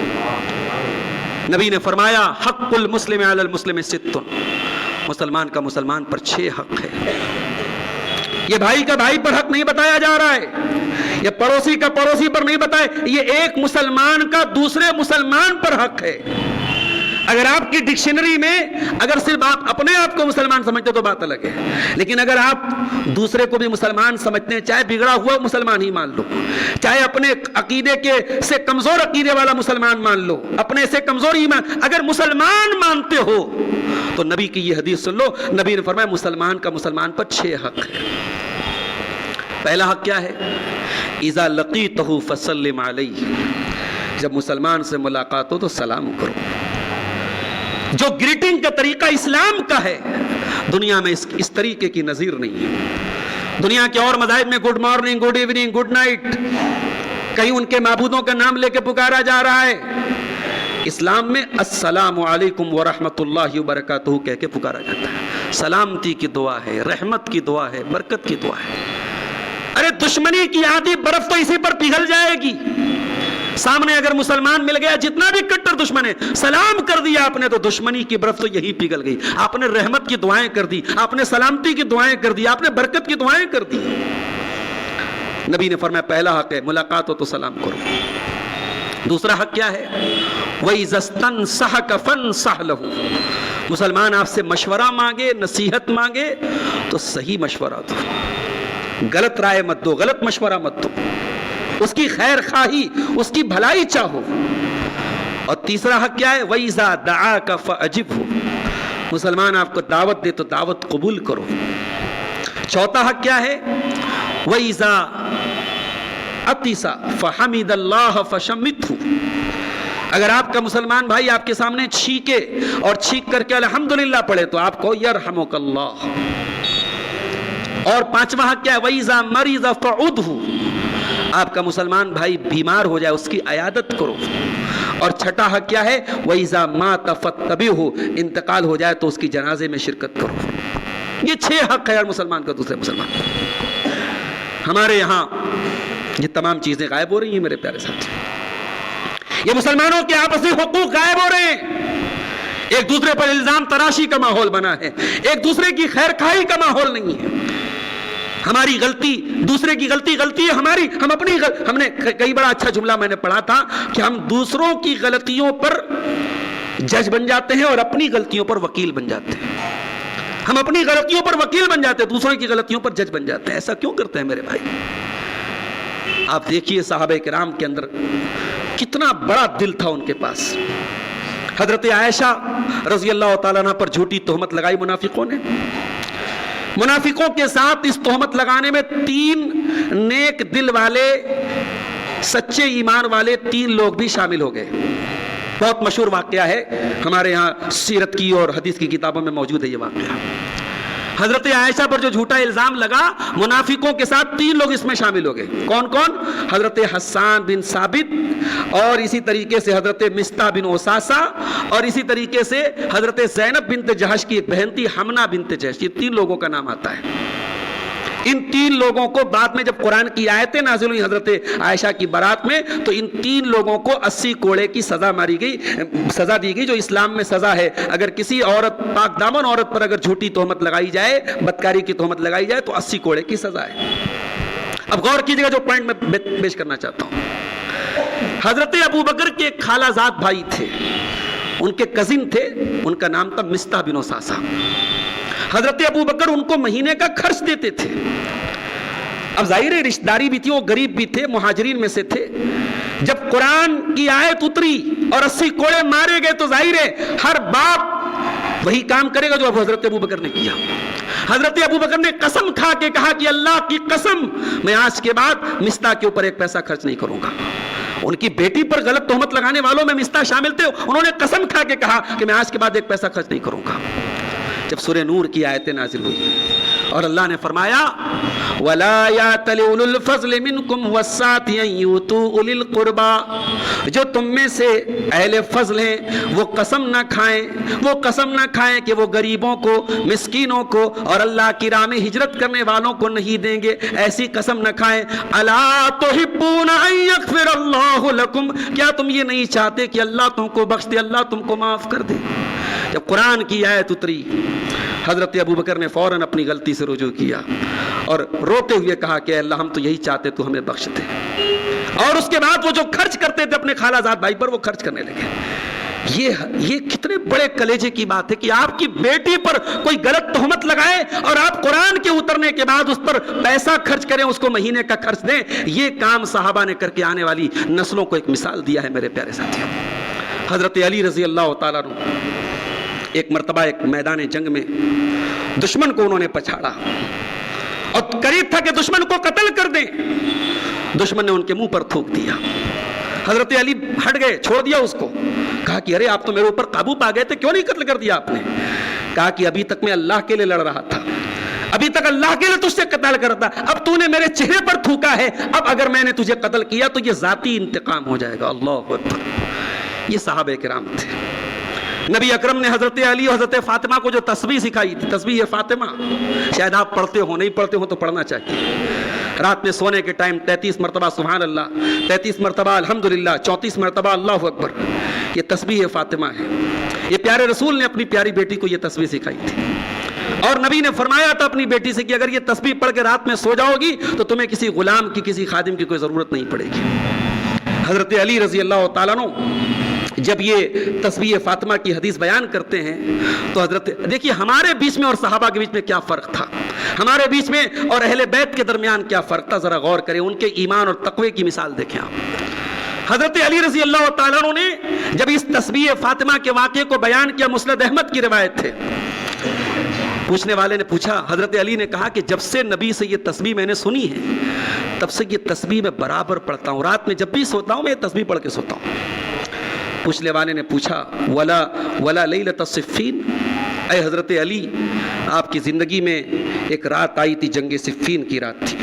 نبی نے فرمایا حق المسلم علی المسلم ست, مسلمان کا مسلمان پر 6 حق ہے. یہ بھائی کا بھائی پر حق نہیں بتایا جا رہا ہے, یہ پڑوسی کا پڑوسی پر نہیں بتایا, یہ ایک مسلمان کا دوسرے مسلمان پر حق ہے. اگر آپ کی ڈکشنری میں اگر صرف آپ اپنے آپ کو مسلمان سمجھتے تو بات الگ ہے, لیکن اگر آپ دوسرے کو بھی مسلمان سمجھتے ہیں, چاہے بگڑا ہوا مسلمان ہی مان لو, چاہے اپنے عقیدے کے سے کمزور عقیدے والا مسلمان مان لو, اپنے سے کمزور ایمان, اگر مسلمان مانتے ہو تو نبی کی یہ حدیث سن لو. نبی نے فرمایا مسلمان کا مسلمان پر 6 حق ہے. پہلا حق کیا ہے؟ اذا لقیتہ فسلم علیہ, جب مسلمان سے ملاقات ہو تو سلام کرو. جو گریٹنگ کا طریقہ اسلام کا ہے دنیا میں اس طریقے کی نظیر نہیں ہے. دنیا کے اور مذاہب میں good morning, good evening, good night, کہیں ان کے معبودوں کا نام لے کے پکارا جا رہا ہے. اسلام میں السلام علیکم ورحمۃ اللہ وبرکاتہ کہہ کے پکارا جاتا ہے. سلامتی کی دعا ہے, رحمت کی دعا ہے, برکت کی دعا ہے. ارے دشمنی کی آدھی برف تو اسی پر پگھل جائے گی. سامنے اگر مسلمان مل گیا, جتنا بھی کٹر دشمن ہے, سلام کر دیا آپ نے تو دشمنی کی برف تو یہی پگھل گئی. آپ نے رحمت کی دعائیں کر دی, آپ نے سلامتی کی دعائیں کر دی, آپ نے برکت کی دعائیں کر دی. نبی نے فرمایا پہلا حق ہے ملاقات ہو تو سلام کرو. دوسرا حق کیا ہے؟ وَإِذَا اسْتَنصَحَكَ فَانصَحْ لَهُ, مسلمان آپ سے مشورہ مانگے, نصیحت مانگے تو صحیح مشورہ دو, غلط رائے مت دو, غلط مشورہ مت دو. اس کی خیر خواہی, اس کی بھلائی چاہو. اور تیسرا حق کیا ہے؟ وَإِذَا دَعَاكَ فَأَجِبْهُ, مسلمان آپ کو دعوت دے تو دعوت قبول کرو. چوتھا حق کیا ہے؟ وَإِذَا عَطِسَ فَحَمِدَ اللَّهَ فَشَمِّتْهُ, اگر آپ کا مسلمان بھائی آپ کے سامنے چھینکے اور چھینک کر کے الحمدللہ پڑھے تو آپ کو یرحمک اللہ. اور پانچواں حق کیا ہے؟ وَإِذَا مَرِضَ فَعُدْهُ, آپ کا مسلمان بھائی بیمار ہو جائے اس کی عیادت کرو. اور چھٹا حق کیا ہے؟ وَإِذَا مَاتَ فَاتَّبِعْهُ, انتقال ہو جائے تو اس کی جنازے میں شرکت کرو. یہ 6 حق ہے ہر مسلمان کا دوسرے مسلمان. ہمارے یہاں یہ تمام چیزیں غائب ہو رہی ہیں میرے پیارے ساتھی. یہ مسلمانوں کے آپسی حقوق غائب ہو رہے ہیں. ایک دوسرے پر الزام تراشی کا ماحول بنا ہے, ایک دوسرے کی خیر خواہی کا ماحول نہیں ہے. ہماری غلطی دوسرے کی غلطی ہے ہماری، ہم اپنی ہم نے کئی بڑا اچھا جملہ میں نے پڑھا تھا کہ ہم دوسروں کی غلطیوں پر جج بن جاتے ہیں اور اپنی غلطیوں پر وکیل بن جاتے ہیں. ہم اپنی غلطیوں پر وکیل بن جاتے ہیں، دوسروں کی غلطیوں پر جج بن جاتے ہیں. ایسا کیوں کرتے ہیں میرے بھائی؟ آپ دیکھیے صحابہ کرام کے اندر کتنا بڑا دل تھا ان کے پاس. حضرت عائشہ رضی اللہ تعالیٰ عنہ پر جھوٹی تہمت لگائی منافقوں نے. منافقوں کے ساتھ اس تہمت لگانے میں 3 نیک دل والے سچے ایمان والے 3 لوگ بھی شامل ہو گئے. بہت مشہور واقعہ ہے، ہمارے ہاں سیرت کی اور حدیث کی کتابوں میں موجود ہے یہ واقعہ. حضرت عائشہ پر جو جھوٹا الزام لگا، منافقوں کے ساتھ 3 لوگ اس میں شامل ہو گئے. کون کون؟ حضرت حسان بن ثابت، اور اسی طریقے سے حضرت مصطح بن اساسہ، اور اسی طریقے سے حضرت زینب بنت جہش کی ایک بہن تھی حمنہ بنت جہش. یہ 3 لوگوں کا نام آتا ہے. ان 3 لوگوں کو بعد میں جب قرآن کی آیتیں نازل ہوئی حضرت عائشہ کی برات میں، تو ان 3 لوگوں کو 80 کوڑے کی سزا سزا دی گئی، جو اسلام میں سزا ہے. اگر کسی عورت، پاک دامن عورت پر اگر جھوٹی تہمت لگائی جائے، بدکاری کی تہمت لگائی جائے، تو 80 کوڑے کی سزا ہے. اب غور کیجیے گا جو پوائنٹ میں پیش کرنا چاہتا ہوں. حضرت ابو بکر کے ایک خالہ زاد بھائی تھے، ان کے کزن تھے، ان کا نام تھا مصطح بن اساسہ. حضرت ابو بکر ان کو مہینے کا خرچ دیتے تھے. اب ظاہر ہے رشتہ داری بھی تھی، وہ غریب بھی تھے، مہاجرین میں سے تھے. جب قرآن کی آیت اتری اور 80 کوڑے مارے گئے، تو ظاہر ہے ہر باپ وہی کام کرے گا جو اب حضرت ابو بکر نے کیا. حضرت ابو بکر نے قسم کھا کے کہا کہ اللہ کی قسم، میں آج کے بعد مصطح کے اوپر ایک پیسہ خرچ نہیں کروں گا. ان کی بیٹی پر غلط تہمت لگانے والوں میں مصطح شامل تھے. انہوں نے قسم کھا کے کہا کہ میں آج کے بعد ایک پیسہ خرچ نہیں کروں گا. جب سورہ نور کی آیتیں نازل ہوئی اور اللہ نے فرمایا وَلَا يَأْتَلِ أُولُو الْفَضْلِ مِنْكُمْ وَالسَّعَةِ أَنْ يُؤْتُوا أُولِي الْقُرْبَى، جو تم میں سے اہل فضل ہیں وہ قسم نہ کھائیں کہ وہ غریبوں کو، مسکینوں کو اور اللہ کی راہ میں ہجرت کرنے والوں کو نہیں دیں گے. ایسی قسم نہ کھائیں. أَلَا تُحِبُّونَ أَنْ يَغْفِرَ اللَّهُ لَكُمْ، کیا تم یہ نہیں چاہتے کہ اللہ تم کو بخش دے، اللہ تم کو معاف کر دے؟ جب قرآن کی آیت اتری، حضرت ابو بکر نے فوراً اپنی غلطی سے رجوع کیا اور روتے ہوئے کہا کہ اللہ ہم تو یہی چاہتے تو ہمیں بخش دے. اور اس کے بعد وہ جو خرچ کرتے تھے اپنے خالہ زاد بھائی پر، وہ خرچ کرنے لگے. یہ کتنے بڑے کلیجے کی بات ہے کہ آپ کی بیٹی پر کوئی غلط تہمت لگائے اور آپ قرآن کے اترنے کے بعد اس پر پیسہ خرچ کریں، اس کو مہینے کا خرچ دیں. یہ کام صحابہ نے کر کے آنے والی نسلوں کو ایک مثال دیا ہے میرے پیارے ساتھیوں. حضرت علی رضی اللہ تعالیٰ عنہ ایک مرتبہ ایک میدان جنگ میں دشمن کو انہوں نے پچھاڑا اور قریب تھا کہ دشمن کو قتل کر دیں. دشمن نے ان کے منہ پر تھوک دیا. حضرت علی ہٹ گئے، چھوڑ دیا اس کو. کہا کہ ارے آپ تو میرے اوپر قابو پا گئے تھے، کیوں نہیں قتل کر دیا آپ نے؟ کہا کہ ابھی تک میں اللہ کے لیے لڑ رہا تھا، ابھی تک اللہ کے لیے تجھ سے قتال کرتا، اب تو نے میرے چہرے پر تھوکا ہے، اب اگر میں نے تجھے قتل کیا تو یہ ذاتی انتقام ہو جائے گا. اللہ اکبر. یہ صحابہ کرام تھے. نبی اکرم نے حضرت علی اور حضرت فاطمہ کو جو تسبیح سکھائی تھی، تسبیح فاطمہ، شاید آپ پڑھتے ہو، نہیں پڑھتے ہو تو پڑھنا چاہیے. رات میں سونے کے ٹائم 33 مرتبہ سبحان اللہ، 33 مرتبہ الحمدللہ، 34 مرتبہ اللہ اکبر. یہ تسبیح فاطمہ ہے. یہ پیارے رسول نے اپنی پیاری بیٹی کو یہ تسبیح سکھائی تھی. اور نبی نے فرمایا تھا اپنی بیٹی سے کہ اگر یہ تسبیح پڑھ کے رات میں سو جاؤ گی تو تمہیں کسی غلام کی، کسی خادم کی کوئی ضرورت نہیں پڑے گی. حضرت علی رضی اللہ تعالیٰ عنہ جب یہ تسبیح فاطمہ کی حدیث بیان کرتے ہیں تو حضرت دیکھیے ہمارے بیچ میں اور صحابہ کے بیچ میں کیا فرق تھا، ہمارے بیچ میں اور اہل بیت کے درمیان کیا فرق تھا. ذرا غور کریں، ان کے ایمان اور تقوی کی مثال دیکھیں آپ. حضرت علی رضی اللہ تعالیٰ عنہ نے جب اس تسبیح فاطمہ کے واقعے کو بیان کیا، مسند احمد کی روایت تھے. پوچھنے والے نے پوچھا، حضرت علی نے کہا کہ جب سے نبی سے یہ تسبیح میں نے سنی ہے تب سے یہ تسبیح میں برابر پڑھتا ہوں، رات میں جب بھی سوتا ہوں میں یہ تسبیح پڑھ کے سوتا ہوں. پوچھنے والے نے پوچھا ولا لیلۃ الصفین، اے حضرت علی آپ کی زندگی میں ایک رات آئی تھی، جنگ صفین کی رات تھی،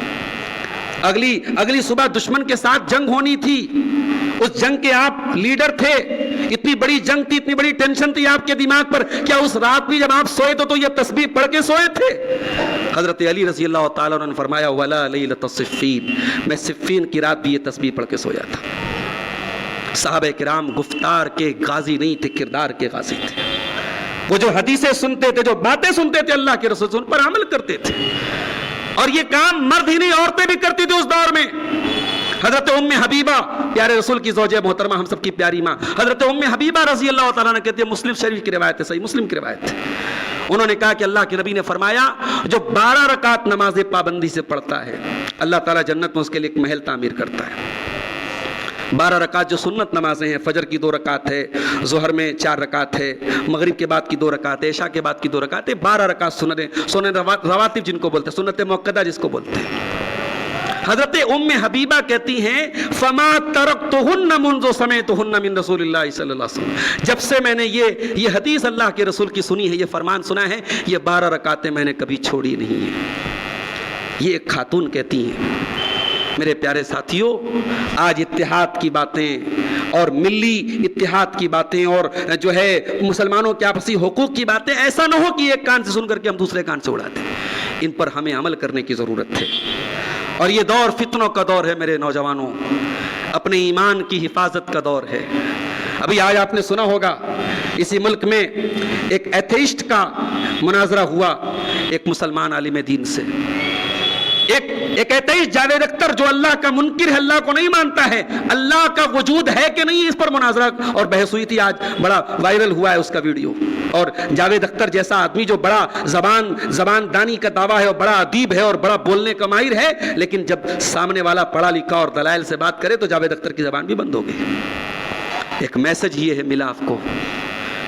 اگلی صبح دشمن کے ساتھ جنگ ہونی تھی، اس جنگ کے آپ لیڈر تھے، اتنی بڑی جنگ تھی، اتنی بڑی ٹینشن تھی آپ کے دماغ پر، کیا اس رات بھی جب آپ سوئے تو یہ تسبیح پڑھ کے سوئے تھے؟ حضرت علی رضی اللہ تعالیٰ عنہ نے فرمایا ولا لیلۃ الصفین، میں صفین کی رات بھی یہ تسبیح پڑھ کے سویا تھا. صحابہ کرام گفتار کے غازی نہیں تھے، کردار کے غازی تھے. وہ جو حدیثیں سنتے تھے، جو باتیں سنتے تھے اللہ کے رسول سے، ان پر عمل کرتے تھے. اور یہ کام مرد ہی نہیں عورتیں بھی کرتی تھی اس دور میں. حضرت ام حبیبہ پیارے رسول کی زوجہ محترمہ، ہم سب کی پیاری ماں، حضرت ام حبیبہ رضی اللہ تعالیٰ عنہ کہتی ہے، مسلم شریف کی روایت ہے، صحیح مسلم کی روایت ہے، انہوں نے کہا کہ اللہ کے نبی نے فرمایا جو 12 رکعت نماز پابندی سے پڑھتا ہے اللہ تعالیٰ جنت میں اس کے لیے ایک محل تعمیر کرتا ہے. 12 رکعت جو سنت نمازیں ہیں، فجر کی 2 رکعت ہے، ظہر میں 4 رکعت ہے، مغرب کے بعد کی 2 رکعت ہے، عشاء کے بعد کی 2 رکعت ہے، 12 رکعت سنت رواتب جن کو بولتے ہیں، سنت موقدہ جس کو بولتے ہیں. حضرت ام حبیبہ کہتی ہیں فما ترکتہن منذ سمعتہن من رسول اللہ صلی اللہ علیہ وسلم، جب سے میں نے یہ حدیث اللہ کے رسول کی سنی ہے، یہ فرمان سنا ہے، یہ 12 رکعتیں میں نے کبھی چھوڑی نہیں ہیں. یہ ایک خاتون کہتی ہیں. میرے پیارے ساتھیوں، آج اتحاد کی باتیں اور ملی اتحاد کی باتیں اور جو ہے مسلمانوں کے آپسی حقوق کی باتیں، ایسا نہ ہو کہ ایک کان سے سن کر کے ہم دوسرے کان سے اڑا دیں. ان پر ہمیں عمل کرنے کی ضرورت ہے. اور یہ دور فتنوں کا دور ہے میرے نوجوانوں، اپنے ایمان کی حفاظت کا دور ہے. ابھی آج آپ نے سنا ہوگا اسی ملک میں ایک ایتھیسٹ کا مناظرہ ہوا ایک مسلمان عالم دین سے. ایک ایتھیسٹ جاوید اختر جو اللہ کا منکر ہے، اللہ کو نہیں مانتا ہے، اللہ کا وجود ہے کہ نہیں، اس پر مناظرہ اور بحث ہوئی تھی. آج بڑا وائرل ہوا ہے اس کا ویڈیو. اور جاوید اختر جیسا آدمی جو بڑا زبان دانی کا دعویٰ ہے اور بڑا ادیب ہے اور بڑا بولنے کا ماہر ہے، لیکن جب سامنے والا پڑھا لکھا اور دلائل سے بات کرے تو جاوید اختر کی زبان بھی بند ہو گئی. ایک میسج یہ ہے ملا آپ کو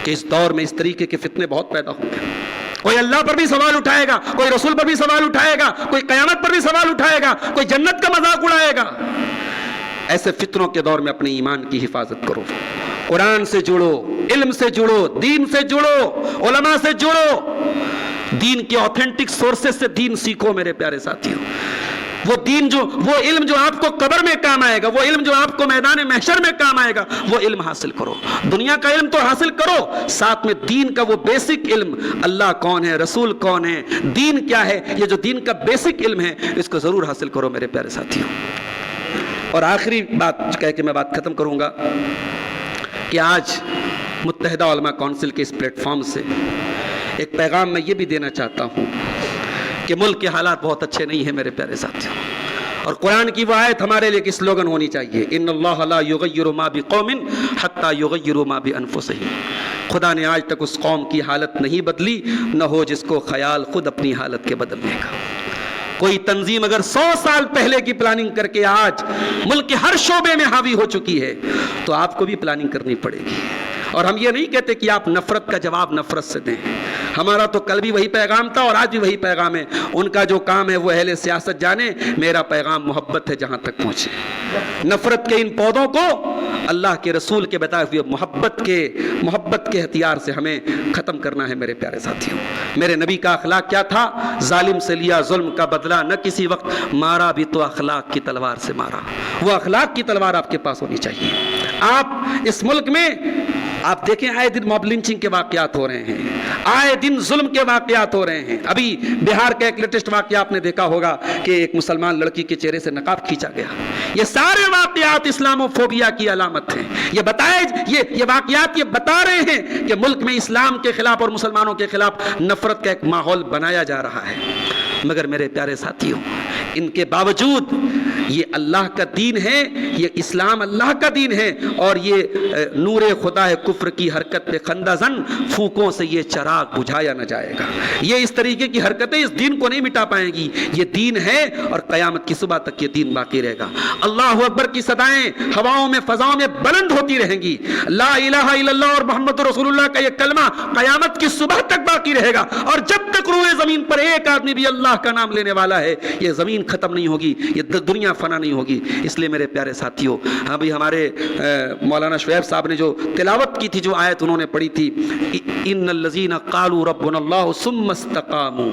کہ اس دور میں اس طریقے کے فتنے بہت پیدا ہوں گے. کوئی اللہ پر بھی سوال اٹھائے گا، کوئی رسول پر بھی سوال اٹھائے گا، کوئی قیامت پر بھی سوال اٹھائے گا، کوئی جنت کا مذاق اڑائے گا. ایسے فتنوں کے دور میں اپنے ایمان کی حفاظت کرو. قرآن سے جڑو، علم سے جڑو، دین سے جڑو، علماء سے جڑو. دین کے اوتھینٹک سورسز سے دین سیکھو میرے پیارے ساتھیوں. وہ علم جو آپ کو قبر میں کام آئے گا، وہ علم جو آپ کو میدان محشر میں کام آئے گا، وہ علم حاصل کرو. دنیا کا علم تو حاصل کرو، ساتھ میں دین کا وہ بیسک علم، اللہ کون ہے، رسول کون ہے، دین کیا ہے، یہ جو دین کا بیسک علم ہے اس کو ضرور حاصل کرو میرے پیارے ساتھیوں. اور آخری بات کہہ کے میں بات ختم کروں گا کہ آج متحدہ علماء کونسل کے اس پلیٹ فارم سے ایک پیغام میں یہ بھی دینا چاہتا ہوں کہ ملک کے حالات بہت اچھے نہیں ہیں میرے پیارے ساتھیوں. اور قرآن کی وہ آیت ہمارے لیے ایک سلوگن ہونی چاہیے، ان اللہ لا یغیر ما بقوم حتی یغیروا ما بانفسہم. خدا نے آج تک اس قوم کی حالت نہیں بدلی، نہ ہو جس کو خیال خود اپنی حالت کے بدلنے کا. کوئی تنظیم اگر 100 سال پہلے کی پلاننگ کر کے آج ملک کے ہر شعبے میں حاوی ہو چکی ہے تو آپ کو بھی پلاننگ کرنی پڑے گی. اور ہم یہ نہیں کہتے کہ آپ نفرت کا جواب نفرت سے دیں. ہمارا تو کل بھی وہی پیغام تھا اور آج بھی وہی پیغام ہے. ان کا جو کام ہے وہ اہل سیاست جانے، میرا پیغام محبت ہے جہاں تک پہنچے. نفرت کے ان پودوں کو اللہ کے رسول کے بتائے ہوئے محبت کے ہتھیار سے ہمیں ختم کرنا ہے میرے پیارے ساتھیوں. میرے نبی کا اخلاق کیا تھا؟ ظالم سے لیا ظلم کا بدلہ، نہ کسی وقت مارا بھی تو اخلاق کی تلوار سے مارا. وہ اخلاق کی تلوار آپ کے پاس ہونی چاہیے. آپ اس ملک میں آپ دیکھیں آئے دن موب لنچنگ کے واقعات ہو رہے ہیں، آئے دن ظلم کے واقعات ہو رہے ہیں. ابھی بہار کا ایک لیٹسٹ واقعہ آپ نے دیکھا ہوگا کہ ایک مسلمان لڑکی کے چہرے سے نقاب کھینچا گیا. یہ سارے واقعات اسلامو فوبیا کی علامت ہیں. یہ واقعات یہ بتا رہے ہیں کہ ملک میں اسلام کے خلاف اور مسلمانوں کے خلاف نفرت کا ایک ماحول بنایا جا رہا ہے. مگر میرے پیارے ساتھیوں، ان کے باوجود یہ اللہ کا دین ہے، یہ اسلام اللہ کا دین ہے، اور یہ نور خدا ہے کفر کی حرکت پہ خندہ زن پھونکوں سے یہ چراغ بجھایا نہ جائے گا. یہ اس طریقے کی حرکتیں اس دین کو نہیں مٹا پائیں گی. یہ دین ہے اور قیامت کی صبح تک یہ دین باقی رہے گا. اللہ اکبر کی صدائیں ہواؤں میں فضاؤں میں بلند ہوتی رہیں گی. لا الہ الا اللہ اور محمد رسول اللہ کا یہ کلمہ قیامت کی صبح تک باقی رہے گا. اور جب تک روئے زمین پر ایک آدمی بھی اللہ کا نام لینے والا ہے، یہ زمین ختم نہیں ہوگی، یہ دنیا فنا نہیں ہوگی. اس لیے میرے پیارے ساتھیوں، ابھی ہمارے مولانا شعیب صاحب نے جو تلاوت کی تھی، جو آیت انہوں نے پڑھی تھی، ان الذین قالوا ربنا اللہ ثم استقاموا،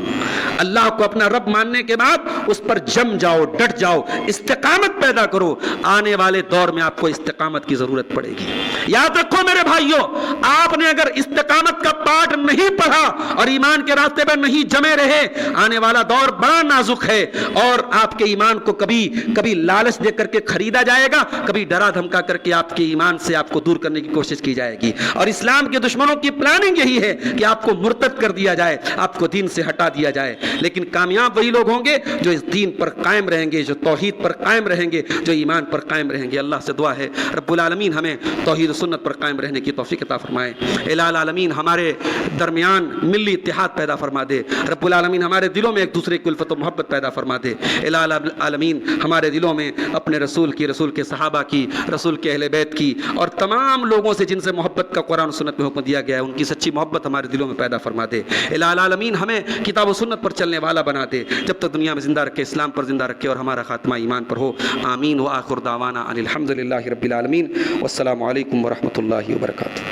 اللہ کو اپنا رب ماننے کے بعد اس پر جم جاؤ، ڈٹ جاؤ، استقامت پیدا کرو. آنے والے دور میں آپ کو استقامت کی ضرورت پڑے گی. یاد رکھو میرے بھائیوں، آپ نے اگر استقامت کا پاٹ نہیں پڑھا اور ایمان کے راستے پر نہیں جمے رہے، آنے والا دور بڑا نازک ہے، اور آپ کے ایمان کو کبھی لالچ دے کر کے خریدا جائے گا، کبھی ڈرا دھمکا کر کے آپ کے ایمان سے آپ کو دور کرنے کی کوشش کی جائے گی۔ اور اسلام کے دشمنوں کی پلاننگ یہی ہے کہ آپ کو مرتد کر دیا جائے، آپ کو دین سے ہٹا دیا جائے۔ لیکن کامیاب وہی لوگ ہوں گے جو اس دین پر قائم رہیں گے، جو توحید پر قائم رہیں گے، جو ایمان پر قائم رہیں گے۔ اللہ سے دعا ہے رب العالمین ہمیں توحید و سنت پر قائم رہنے کی توفیق عطا فرمائے۔ الہ العالمین ہمارے درمیان ملی اتحاد پیدا فرما دے۔ رب العالمین ہمارے دلوں میں ایک دوسرے کی الفت و محبت پیدا فرما دے۔ الہ العالمین ہمارے دلوں میں اپنے رسول کی، رسول کے صحابہ کی، رسول کے اہل بیت کی اور تمام لوگوں سے جن سے محبت کا قرآن و سنت میں حکم دیا گیا ہے، ان کی سچی محبت ہمارے دلوں میں پیدا فرما دے۔ الہ العالمین ہمیں کتاب و سنت پر چلنے والا بنا دے، جب تک دنیا میں زندہ رکھے اسلام پر زندہ رکھے اور ہمارا خاتمہ ایمان پر ہو۔ آمین۔ وآخر دعوانا ان الحمد للہ رب العالمین، والسلام علیکم ورحمۃ اللہ وبرکاتہ۔